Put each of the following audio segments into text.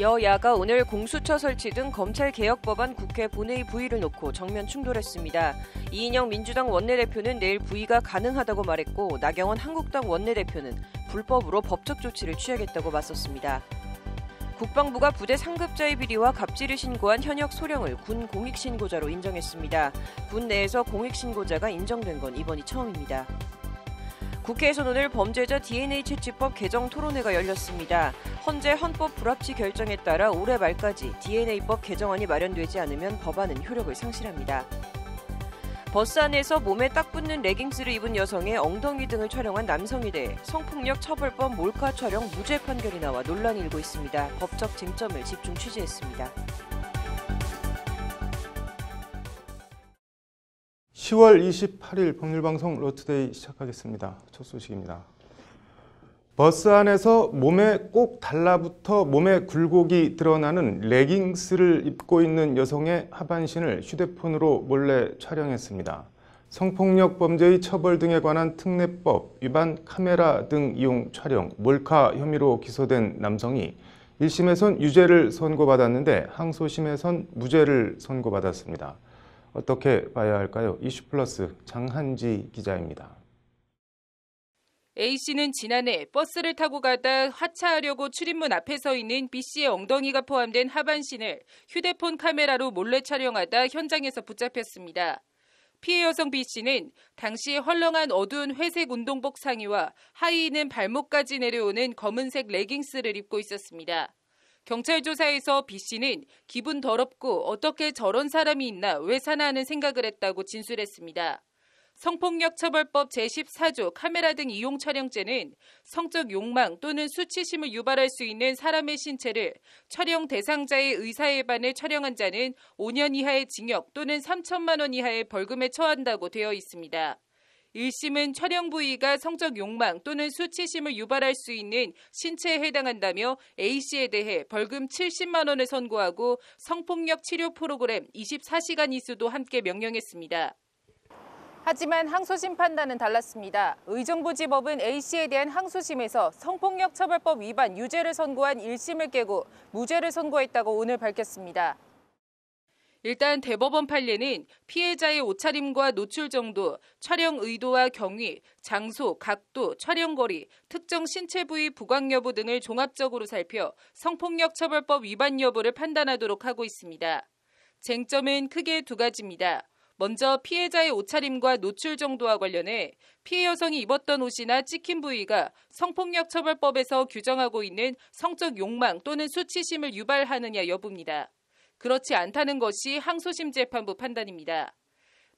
여야가 오늘 공수처 설치 등 검찰개혁 법안 국회 본회의 부의를 놓고 정면 충돌했습니다. 이인영 민주당 원내대표는 내일 부의가 가능하다고 말했고 나경원 한국당 원내대표는 불법으로 법적 조치를 취하겠다고 맞섰습니다. 국방부가 부대 상급자의 비리와 갑질을 신고한 현역 소령을 군 공익신고자로 인정했습니다. 군 내에서 공익신고자가 인정된 건 이번이 처음입니다. 국회에서 오늘 범죄자 DNA 채취법 개정 토론회가 열렸습니다. 헌재 헌법 불합치 결정에 따라 올해 말까지 DNA법 개정안이 마련되지 않으면 법안은 효력을 상실합니다. 버스 안에서 몸에 딱 붙는 레깅스를 입은 여성의 엉덩이 등을 촬영한 남성에 대해 성폭력 처벌법 몰카 촬영 무죄 판결이 나와 논란이 일고 있습니다. 법적 쟁점을 집중 취재했습니다. 10월 28일 법률방송 로투데이 시작하겠습니다. 첫 소식입니다. 버스 안에서 몸에 꼭 달라붙어 몸의 굴곡이 드러나는 레깅스를 입고 있는 여성의 하반신을 휴대폰으로 몰래 촬영했습니다. 성폭력 범죄의 처벌 등에 관한 특례법 위반 카메라 등 이용 촬영, 몰카 혐의로 기소된 남성이 1심에선 유죄를 선고받았는데 항소심에선 무죄를 선고받았습니다. 어떻게 봐야 할까요? 이슈플러스 장한지 기자입니다. A씨는 지난해 버스를 타고 가다 하차하려고 출입문 앞에 서 있는 B씨의 엉덩이가 포함된 하반신을 휴대폰 카메라로 몰래 촬영하다 현장에서 붙잡혔습니다. 피해 여성 B씨는 당시 헐렁한 어두운 회색 운동복 상의와 하의는 발목까지 내려오는 검은색 레깅스를 입고 있었습니다. 경찰 조사에서 B씨는 기분 더럽고 어떻게 저런 사람이 있나 왜 사나 하는 생각을 했다고 진술했습니다. 성폭력처벌법 제14조 카메라 등 이용 촬영죄는 성적 욕망 또는 수치심을 유발할 수 있는 사람의 신체를 촬영 대상자의 의사에 반해 촬영한 자는 5년 이하의 징역 또는 3천만 원 이하의 벌금에 처한다고 되어 있습니다. 1심은 촬영 부위가 성적 욕망 또는 수치심을 유발할 수 있는 신체에 해당한다며 A씨에 대해 벌금 70만 원을 선고하고 성폭력 치료 프로그램 24시간 이수도 함께 명령했습니다. 하지만 항소심 판단은 달랐습니다. 의정부지법은 A씨에 대한 항소심에서 성폭력 처벌법 위반 유죄를 선고한 1심을 깨고 무죄를 선고했다고 오늘 밝혔습니다. 일단 대법원 판례는 피해자의 옷차림과 노출 정도, 촬영 의도와 경위, 장소, 각도, 촬영거리, 특정 신체 부위 부각 여부 등을 종합적으로 살펴 성폭력 처벌법 위반 여부를 판단하도록 하고 있습니다. 쟁점은 크게 두 가지입니다. 먼저 피해자의 옷차림과 노출 정도와 관련해 피해 여성이 입었던 옷이나 찍힌 부위가 성폭력 처벌법에서 규정하고 있는 성적 욕망 또는 수치심을 유발하느냐 여부입니다. 그렇지 않다는 것이 항소심 재판부 판단입니다.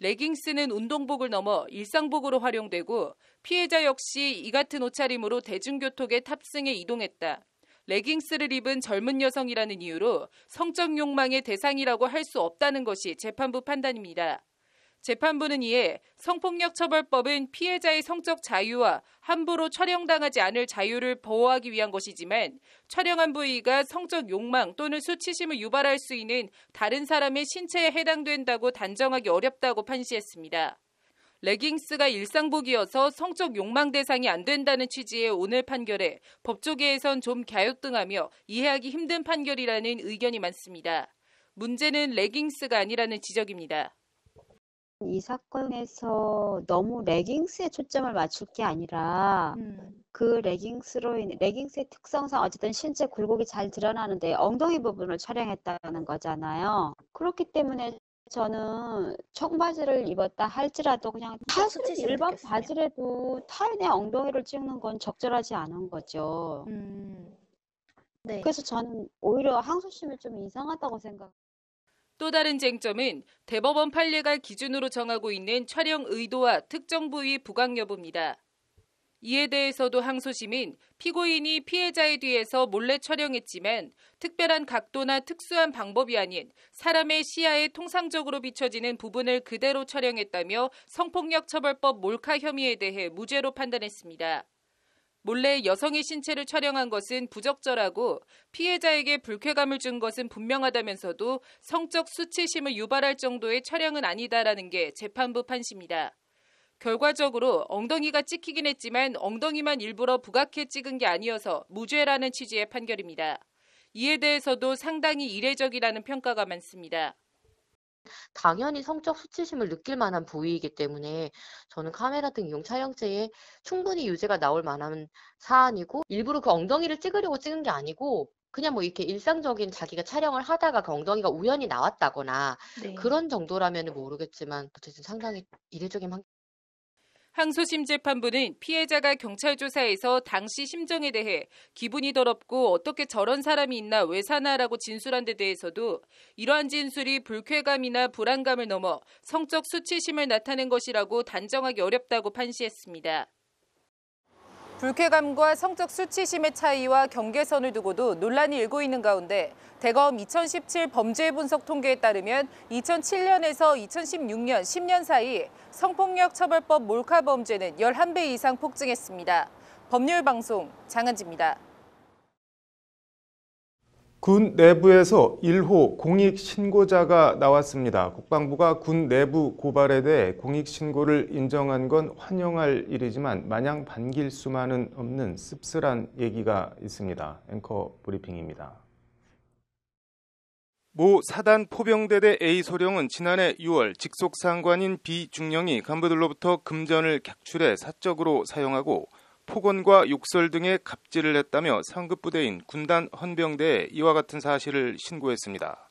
레깅스는 운동복을 넘어 일상복으로 활용되고 피해자 역시 이 같은 옷차림으로 대중교통에 탑승해 이동했다. 레깅스를 입은 젊은 여성이라는 이유로 성적 욕망의 대상이라고 할 수 없다는 것이 재판부 판단입니다. 재판부는 이에 성폭력처벌법은 피해자의 성적 자유와 함부로 촬영당하지 않을 자유를 보호하기 위한 것이지만 촬영한 부위가 성적 욕망 또는 수치심을 유발할 수 있는 다른 사람의 신체에 해당된다고 단정하기 어렵다고 판시했습니다. 레깅스가 일상복이어서 성적 욕망 대상이 안 된다는 취지의 오늘 판결에 법조계에선 좀 갸우뚱하며 이해하기 힘든 판결이라는 의견이 많습니다. 문제는 레깅스가 아니라는 지적입니다. 이 사건에서 너무 레깅스에 초점을 맞출 게 아니라 그 레깅스의 특성상 어쨌든 신체 굴곡이 잘 드러나는데 엉덩이 부분을 촬영했다는 거잖아요. 그렇기 때문에 저는 청바지를 입었다 할지라도 그냥 사실 일반 바지라도 타인의 엉덩이를 찍는 건 적절하지 않은 거죠. 네. 그래서 저는 오히려 항소심이 좀 이상하다고 생각해요. 또 다른 쟁점은 대법원 판례가 기준으로 정하고 있는 촬영 의도와 특정 부위 부각 여부입니다. 이에 대해서도 항소심은 피고인이 피해자의 뒤에서 몰래 촬영했지만 특별한 각도나 특수한 방법이 아닌 사람의 시야에 통상적으로 비춰지는 부분을 그대로 촬영했다며 성폭력처벌법 몰카 혐의에 대해 무죄로 판단했습니다. 몰래 여성의 신체를 촬영한 것은 부적절하고 피해자에게 불쾌감을 준 것은 분명하다면서도 성적 수치심을 유발할 정도의 촬영은 아니다라는 게 재판부 판시입니다. 결과적으로 엉덩이가 찍히긴 했지만 엉덩이만 일부러 부각해 찍은 게 아니어서 무죄라는 취지의 판결입니다. 이에 대해서도 상당히 이례적이라는 평가가 많습니다. 당연히 성적 수치심을 느낄 만한 부위이기 때문에 저는 카메라 등 이용 촬영죄에 충분히 유죄가 나올 만한 사안이고, 일부러 그 엉덩이를 찍으려고 찍은 게 아니고 그냥 뭐 이렇게 일상적인 자기가 촬영을 하다가 그 엉덩이가 우연히 나왔다거나 네. 그런 정도라면 모르겠지만 어쨌든 상당히 이례적인 항소심 재판부는 피해자가 경찰 조사에서 당시 심정에 대해 기분이 더럽고 어떻게 저런 사람이 있나 왜 사나라고 진술한 데 대해서도 이러한 진술이 불쾌감이나 불안감을 넘어 성적 수치심을 나타낸 것이라고 단정하기 어렵다고 판시했습니다. 불쾌감과 성적 수치심의 차이와 경계선을 두고도 논란이 일고 있는 가운데 대검 2017 범죄 분석 통계에 따르면 2007년에서 2016년 10년 사이 성폭력 처벌법 몰카 범죄는 11배 이상 폭증했습니다. 법률방송 장한지입니다. 군 내부에서 1호 공익신고자가 나왔습니다. 국방부가 군 내부 고발에 대해 공익신고를 인정한 건 환영할 일이지만 마냥 반길 수만은 없는 씁쓸한 얘기가 있습니다. 앵커 브리핑입니다. 모 사단 포병대대 A 소령은 지난해 6월 직속상관인 B 중령이 간부들로부터 금전을 객출해 사적으로 사용하고 폭언과 욕설 등의 갑질을 했다며 상급부대인 군단 헌병대에 이와 같은 사실을 신고했습니다.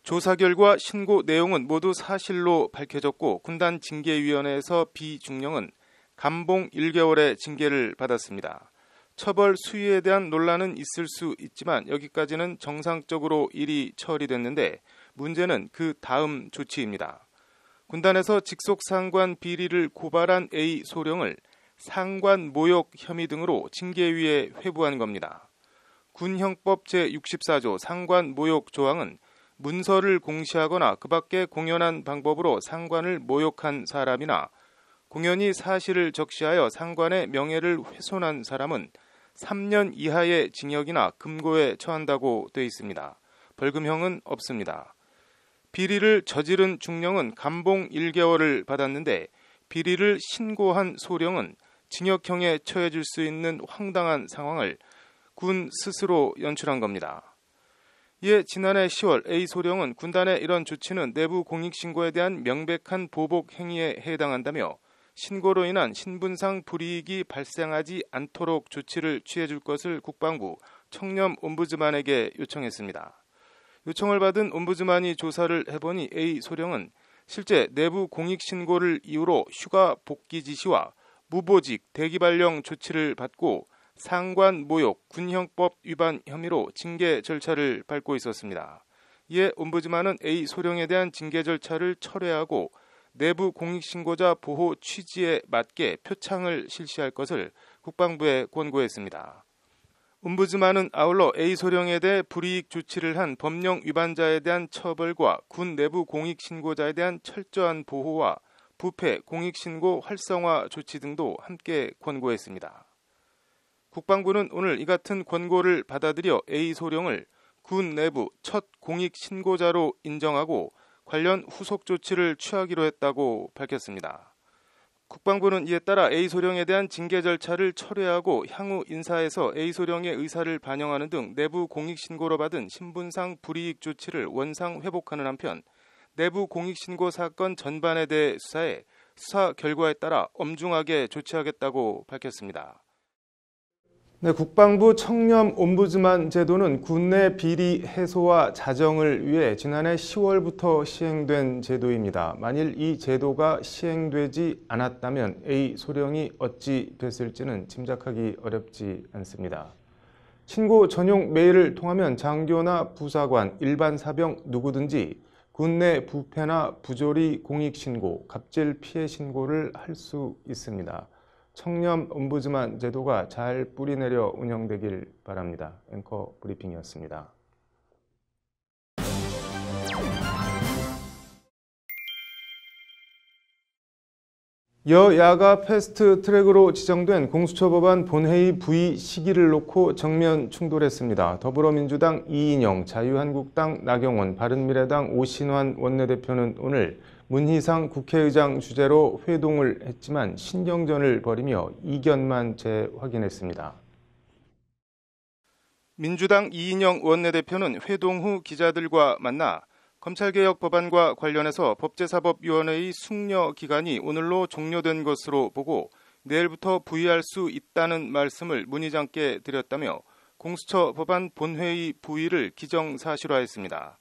조사 결과 신고 내용은 모두 사실로 밝혀졌고 군단 징계위원회에서 B 중령은 감봉 1개월의 징계를 받았습니다. 처벌 수위에 대한 논란은 있을 수 있지만 여기까지는 정상적으로 일이 처리됐는데 문제는 그 다음 조치입니다. 군단에서 직속상관 비리를 고발한 A 소령을 상관 모욕 혐의 등으로 징계위에 회부한 겁니다. 군형법 제64조 상관 모욕 조항은 문서를 공시하거나 그 밖에 공연한 방법으로 상관을 모욕한 사람이나 공연히 사실을 적시하여 상관의 명예를 훼손한 사람은 3년 이하의 징역이나 금고에 처한다고 되어 있습니다. 벌금형은 없습니다. 비리를 저지른 중령은 감봉 1개월을 받았는데 비리를 신고한 소령은 징역형에 처해질 수 있는 황당한 상황을 군 스스로 연출한 겁니다. 이에 지난해 10월 A 소령은 군단의 이런 조치는 내부 공익신고에 대한 명백한 보복 행위에 해당한다며 신고로 인한 신분상 불이익이 발생하지 않도록 조치를 취해줄 것을 국방부 청렴 옴부즈만에게 요청했습니다. 요청을 받은 옴부즈만이 조사를 해보니 A 소령은 실제 내부 공익신고를 이유로 휴가 복귀 지시와 무보직 대기발령 조치를 받고 상관 모욕, 군형법 위반 혐의로 징계 절차를 밟고 있었습니다. 이에 옴부즈만은 A 소령에 대한 징계 절차를 철회하고 내부 공익신고자 보호 취지에 맞게 표창을 실시할 것을 국방부에 권고했습니다. 옴부즈만은 아울러 A 소령에 대해 불이익 조치를 한 법령 위반자에 대한 처벌과 군 내부 공익신고자에 대한 철저한 보호와 부패 공익신고 활성화 조치 등도 함께 권고했습니다. 국방부는 오늘 이 같은 권고를 받아들여 A 소령을 군 내부 첫 공익신고자로 인정하고 관련 후속 조치를 취하기로 했다고 밝혔습니다. 국방부는 이에 따라 A 소령에 대한 징계 절차를 철회하고 향후 인사에서 A 소령의 의사를 반영하는 등 내부 공익신고로 받은 신분상 불이익 조치를 원상 회복하는 한편 내부 공익신고 사건 전반에 대해 수사해 수사 결과에 따라 엄중하게 조치하겠다고 밝혔습니다. 네, 국방부 청렴 옴부즈만 제도는 군내 비리 해소와 자정을 위해 지난해 10월부터 시행된 제도입니다. 만일 이 제도가 시행되지 않았다면 A 소령이 어찌 됐을지는 짐작하기 어렵지 않습니다. 신고 전용 메일을 통하면 장교나 부사관, 일반 사병 누구든지 군내 부패나 부조리 공익신고, 갑질 피해 신고를 할 수 있습니다. 청렴 옴부즈만 제도가 잘 뿌리내려 운영되길 바랍니다. 앵커 브리핑이었습니다. 여야가 패스트 트랙으로 지정된 공수처 법안 본회의 부의 시기를 놓고 정면 충돌했습니다. 더불어민주당 이인영, 자유한국당 나경원, 바른미래당 오신환 원내대표는 오늘 문희상 국회의장 주재로 회동을 했지만 신경전을 벌이며 이견만 재확인했습니다. 민주당 이인영 원내대표는 회동 후 기자들과 만나 검찰개혁 법안과 관련해서 법제사법위원회의 숙려 기간이 오늘로 종료된 것으로 보고 내일부터 부의할 수 있다는 말씀을 문 의장께 드렸다며 공수처 법안 본회의 부의를 기정사실화했습니다.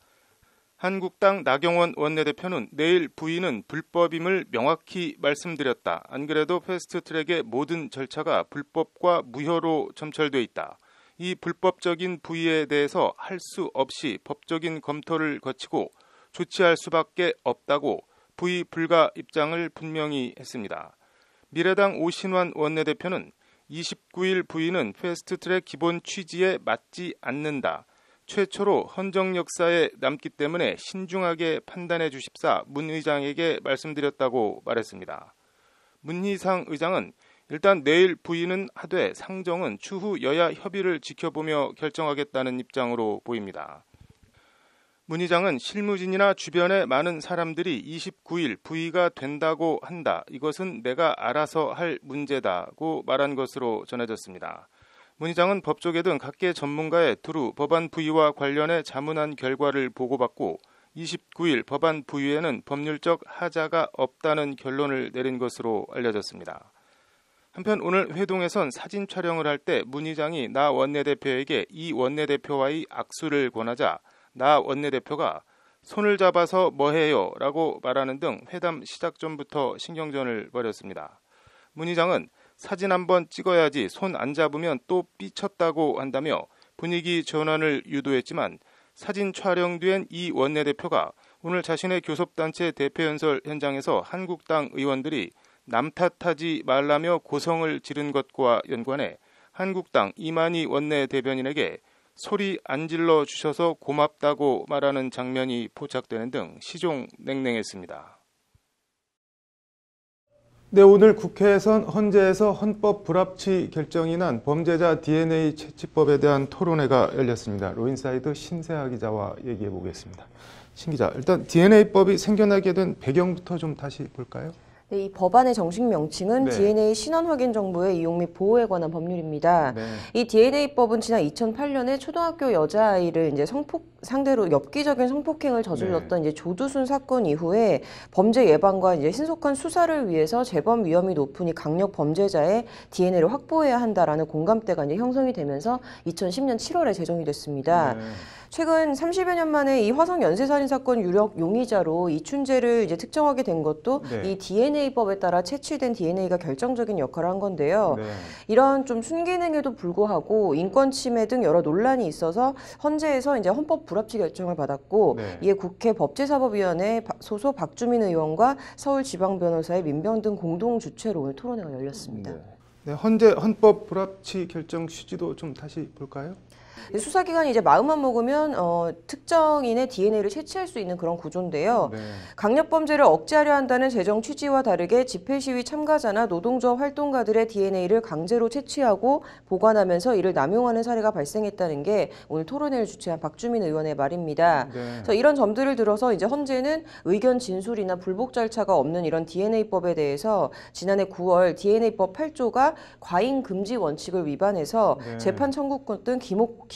한국당 나경원 원내대표는 내일 부의는 불법임을 명확히 말씀드렸다. 안 그래도 패스트트랙의 모든 절차가 불법과 무효로 점철돼 있다. 이 불법적인 부의에 대해서 할 수 없이 법적인 검토를 거치고 조치할 수밖에 없다고 부의 불가 입장을 분명히 했습니다. 미래당 오신환 원내대표는 29일 부의는 패스트트랙 기본 취지에 맞지 않는다. 최초로 헌정 역사에 남기 때문에 신중하게 판단해 주십사 문 의장에게 말씀드렸다고 말했습니다. 문희상 의장은 일단 내일 부의는 하되 상정은 추후 여야 협의를 지켜보며 결정하겠다는 입장으로 보입니다. 문 의장은 실무진이나 주변의 많은 사람들이 29일 부의가 된다고 한다. 이것은 내가 알아서 할 문제다고 말한 것으로 전해졌습니다. 문 의장은 법조계 등 각계 전문가의 두루 법안 부의와 관련해 자문한 결과를 보고받고 29일 법안 부의에는 법률적 하자가 없다는 결론을 내린 것으로 알려졌습니다. 한편 오늘 회동에선 사진 촬영을 할 때 문 의장이 나 원내대표에게 이 원내대표와의 악수를 권하자 나 원내대표가 손을 잡아서 뭐해요? 라고 말하는 등 회담 시작 전부터 신경전을 벌였습니다. 문 의장은 사진 한번 찍어야지 손 안 잡으면 또 삐쳤다고 한다며 분위기 전환을 유도했지만 사진 촬영 뒤엔 이 원내대표가 오늘 자신의 교섭단체 대표연설 현장에서 한국당 의원들이 남 탓하지 말라며 고성을 지른 것과 연관해 한국당 이만희 원내대변인에게 소리 안 질러 주셔서 고맙다고 말하는 장면이 포착되는 등 시종냉냉했습니다. 네, 오늘 국회에선 헌재에서 헌법 불합치 결정이 난 범죄자 DNA 채취법에 대한 토론회가 열렸습니다. 로인사이드 신세아 기자와 얘기해 보겠습니다. 신 기자, 일단 DNA법이 생겨나게 된 배경부터 좀 다시 볼까요? 네, 이 법안의 정식 명칭은 네. DNA 신원 확인 정보의 이용 및 보호에 관한 법률입니다. 네. 이 DNA법은 지난 2008년에 초등학교 여자아이를 이제 상대로 엽기적인 성폭행을 저질렀던 이제 조두순 사건 이후에 범죄 예방과 이제 신속한 수사를 위해서 재범 위험이 높은 이 강력 범죄자의 DNA를 확보해야 한다라는 공감대가 이제 형성이 되면서 2010년 7월에 제정이 됐습니다. 네. 최근 30여 년 만에 이 화성 연쇄살인 사건 유력 용의자로 이춘재를 이제 특정하게 된 것도 네. 이 DNA법에 따라 채취된 DNA가 결정적인 역할을 한 건데요. 네. 이런 좀 순기능에도 불구하고 인권 침해 등 여러 논란이 있어서 헌재에서 이제 헌법 불합치 결정을 받았고 네. 이에 국회 법제사법위원회 소속 박주민 의원과 서울지방변호사의 민병 등 공동 주최로 오늘 토론회가 열렸습니다. 네. 네, 헌재 헌법 불합치 결정 취지도 좀 다시 볼까요? 수사기관이 이제 마음만 먹으면 특정인의 DNA를 채취할 수 있는 그런 구조인데요. 네. 강력범죄를 억제하려 한다는 제정 취지와 다르게 집회시위 참가자나 노동조합 활동가들의 DNA를 강제로 채취하고 보관하면서 이를 남용하는 사례가 발생했다는 게 오늘 토론회를 주최한 박주민 의원의 말입니다. 네. 그래서 이런 점들을 들어서 이제 헌재는 의견 진술이나 불복 절차가 없는 이런 DNA법에 대해서 지난해 9월 DNA법 8조가 과잉 금지 원칙을 위반해서 네. 재판 청구권 등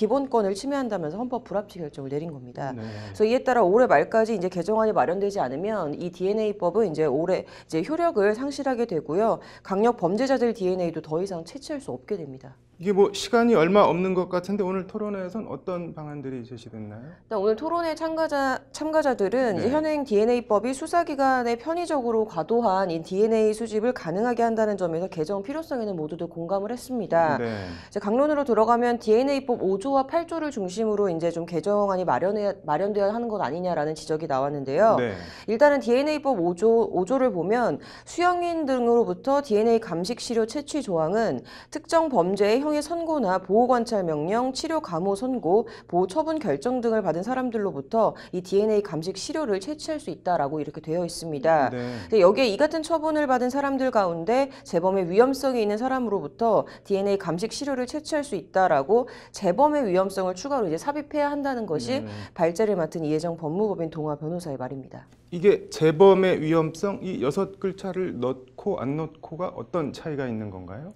기본권을 침해한다면서 헌법 불합치 결정을 내린 겁니다. 네. 그래서 이에 따라 올해 말까지 이제 개정안이 마련되지 않으면 이 DNA법은 이제 올해 이제 효력을 상실하게 되고요. 강력 범죄자들 DNA도 더 이상 채취할 수 없게 됩니다. 이게 뭐 시간이 얼마 없는 것 같은데 오늘 토론회에서는 어떤 방안들이 제시됐나요? 일단 오늘 토론회 참가자들은 네. 이제 현행 DNA법이 수사기관에 편의적으로 과도한 이 DNA 수집을 가능하게 한다는 점에서 개정 필요성에는 모두들 공감을 했습니다. 네. 이제 강론으로 들어가면 DNA법 5조와 8조를 중심으로 이제 좀 개정안이 마련되어야 하는 것 아니냐라는 지적이 나왔는데요. 네. 일단은 DNA법 5조를 보면 수용인 등으로부터 DNA 감식 시료 채취 조항은 특정 범죄의 형의 선고나 보호관찰 명령, 치료 감호 선고, 보호 처분 결정 등을 받은 사람들로부터 이 DNA 감식 시료를 채취할 수 있다라고 이렇게 되어 있습니다. 네. 근데 여기에 이 같은 처분을 받은 사람들 가운데 재범의 위험성이 있는 사람으로부터 DNA 감식 시료를 채취할 수 있다라고 재범의 위험성을 추가로 이제 삽입해야 한다는 것이 발제를 맡은 이혜정 법무법인 동아 변호사의 말입니다. 이게 재범의 위험성 이 6글자를 넣고 안 넣고가 어떤 차이가 있는 건가요?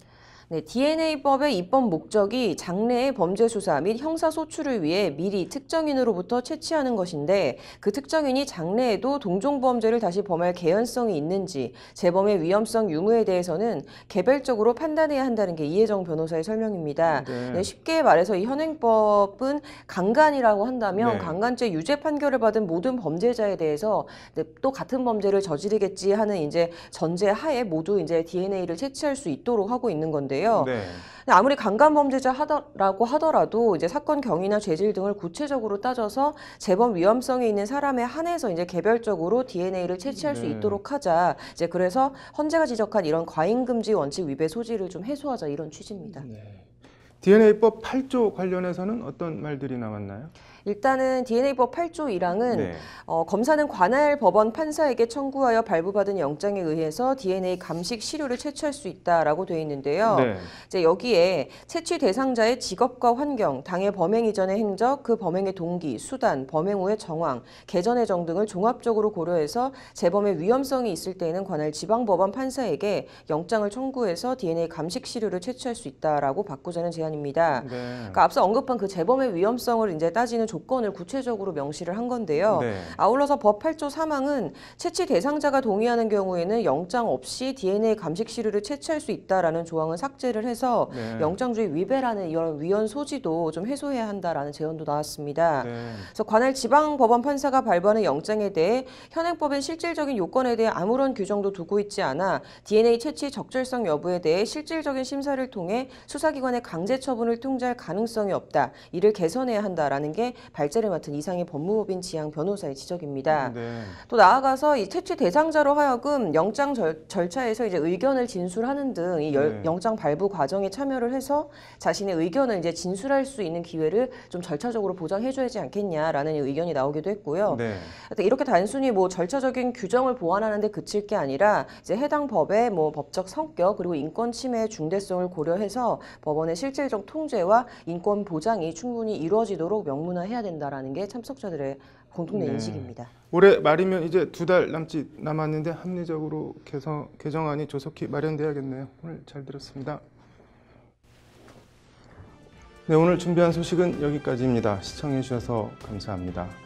네, DNA법의 입법 목적이 장래의 범죄 수사 및 형사 소추를 위해 미리 특정인으로부터 채취하는 것인데 그 특정인이 장래에도 동종범죄를 다시 범할 개연성이 있는지 재범의 위험성 유무에 대해서는 개별적으로 판단해야 한다는 게 이혜정 변호사의 설명입니다. 네. 네, 쉽게 말해서 이 현행법은 강간이라고 한다면 네. 강간죄 유죄 판결을 받은 모든 범죄자에 대해서 또 같은 범죄를 저지르겠지 하는 이제 전제 하에 모두 이제 DNA를 채취할 수 있도록 하고 있는 건데요. 네. 아무리 강간 범죄자라고 하더라도 이제 사건 경위나 죄질 등을 구체적으로 따져서 재범 위험성이 있는 사람에 한해서 이제 개별적으로 DNA를 채취할 수 네. 있도록 하자. 이제 그래서 헌재가 지적한 이런 과잉 금지 원칙 위배 소지를 좀 해소하자 이런 취지입니다. 네. DNA법 8조 관련해서는 어떤 말들이 나왔나요? 일단은 DNA법 8조 1항은 네. 검사는 관할 법원 판사에게 청구하여 발부받은 영장에 의해서 DNA 감식 시료를 채취할 수 있다라고 되어 있는데요. 네. 이제 여기에 채취 대상자의 직업과 환경, 당해 범행 이전의 행적, 그 범행의 동기, 수단, 범행 후의 정황, 개전 예정 등을 종합적으로 고려해서 재범의 위험성이 있을 때에는 관할 지방법원 판사에게 영장을 청구해서 DNA 감식 시료를 채취할 수 있다라고 바꾸자는 제안입니다. 네. 그러니까 앞서 언급한 그 재범의 위험성을 이제 따지는 조건을 구체적으로 명시를 한 건데요. 네. 아울러서 법 8조 3항은 채취 대상자가 동의하는 경우에는 영장 없이 DNA 감식 시료를 채취할 수 있다라는 조항을 삭제를 해서 네. 영장주의 위배라는 이런 위헌 소지도 좀 해소해야 한다라는 제언도 나왔습니다. 네. 그래서 관할 지방법원 판사가 발부하는 영장에 대해 현행법엔 실질적인 요건에 대해 아무런 규정도 두고 있지 않아 DNA 채취 적절성 여부에 대해 실질적인 심사를 통해 수사기관의 강제 처분을 통제할 가능성이 없다. 이를 개선해야 한다라는 게 발제를 맡은 이상희 법무법인 지향 변호사의 지적입니다. 네. 또 나아가서 이 채취 대상자로 하여금 영장 절차에서 이제 의견을 진술하는 등 이 네. 영장 발부 과정에 참여를 해서 자신의 의견을 이제 진술할 수 있는 기회를 좀 절차적으로 보장해줘야지 않겠냐라는 의견이 나오기도 했고요. 네. 이렇게 단순히 뭐 절차적인 규정을 보완하는 데 그칠 게 아니라 이제 해당 법의 뭐 법적 성격 그리고 인권 침해의 중대성을 고려해서 법원의 실질적 통제와 인권 보장이 충분히 이루어지도록 명문화해야 된다라는 게 참석자들의 공통된 네. 인식입니다. 올해 말이면 이제 2달 남았는데 합리적으로 개정안이 조속히 마련돼야겠네요. 오늘 잘 들었습니다. 네, 오늘 준비한 소식은 여기까지입니다. 시청해 주셔서 감사합니다.